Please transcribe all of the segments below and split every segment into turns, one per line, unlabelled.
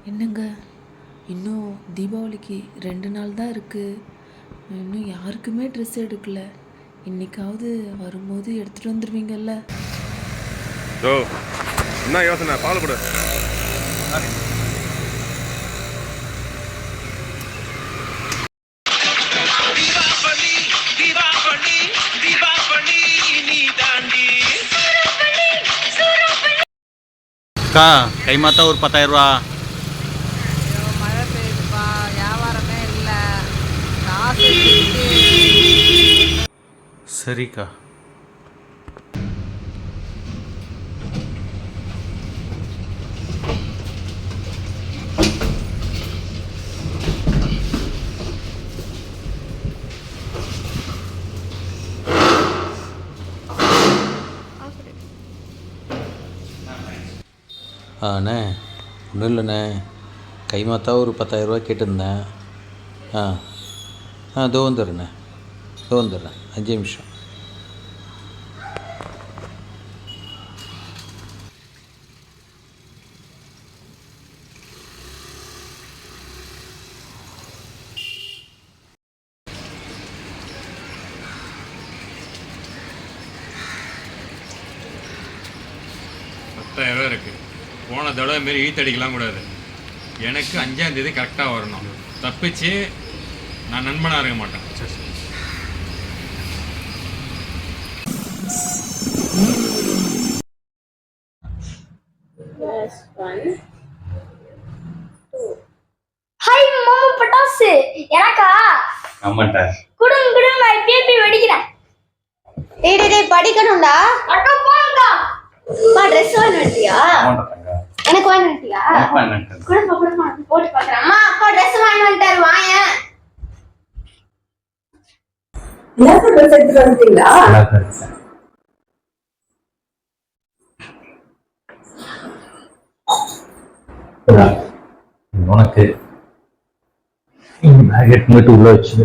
என்னங்க, இன்னும் தீபாவளிக்கு 2 நாள் தான் இருக்குது. இன்னும் யாருக்குமே ட்ரெஸ் எடுக்கல. இன்னைக்காவது வரும்போது எடுத்துகிட்டு வந்துடுவீங்கல்ல?
ஓ, என்ன யோசனை? பால் கொடு.
அக்கா, கைமாத்தா ஒரு 10,000 ரூபா.
மழை பெய்யுதுப்பா, வியாபாரமே இல்லை, காசு.
சரிக்கா. அண்ணே, ஒன்றும் இல்லைண்ணே, கைமாத்தா ஒரு 10,000 ரூபா கேட்டிருந்தேன். இதோ வந்துடுறேண்ணே, 5 நிமிஷம்.
இருக்கு. போன தடவை மாரி ஈத்தடிக்கலாம் கூடாது. எனக்கு 5ஆம் தேதி கரெக்டாக வரணும். தப்பிச்சு நான் நண்பனாக இருக்க மாட்டேன்.
ஹாய் மாமா, பட்டாசு எனக்கா?
ஆமாண்டா.
குடுங்க குடுங்க, நான் பேபி வெடிக்கிறேன்.
டேய் டேய் டேய், படிக்கணும்டா.
அக்கா போங்கக்கா.
பா Dress வாங்கிட்டியா? எனக்கு வாங்கிட்டியா? குடுப்பா குடுப்பா, போட்டு பார்க்கறேன். அம்மா அப்பா Dress வாங்கிட்டாரு, வாங்க.
என்ன Dress எடுத்து வந்துட்டீங்களா?
உனக்கு பேக் எடுத்துட்டு உள்ள வச்சு.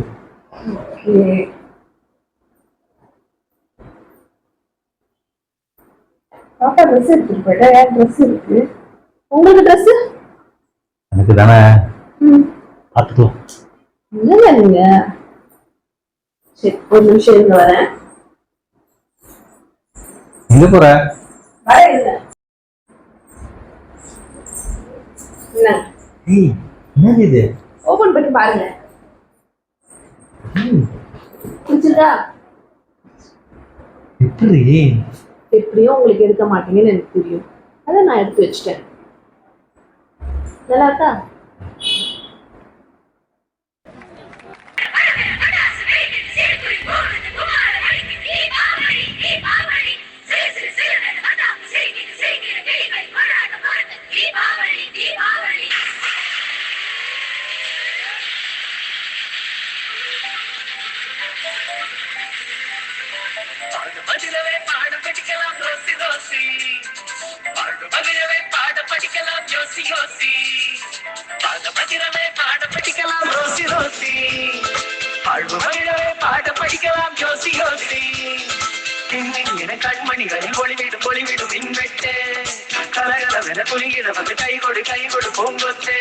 பாப்பா ட்ரெஸ் எடுத்துட்டு போயிட்டா. ஏன் ட்ரெஸ் இருக்கு? உங்களுக்கு ட்ரெஸ்
எனக்கு தானே. பார்த்துக்கலாம்.
இல்லைங்க நீங்க. சரி, ஒரு நிமிஷம் இருந்து வரேன்.
எங்க போற?
வரேன். இல்லை என்ன?
என்ன இது?
ஓபன் பண்ணி பாருங்க. பிடிச்சிருக்கா?
எப்படி?
எப்படியும் உங்களுக்கு எடுக்க மாட்டீங்கன்னு எனக்கு தெரியும். அதை நான் எடுத்து வச்சுட்டேன். நல்லா இருக்கா?
கண்மணிகளில் ஒளிவிடும் ஒளிவிடும் மின்வெட்டு கலகலவென குலுங்கிட வந்து கை கொடு பூங்கொத்து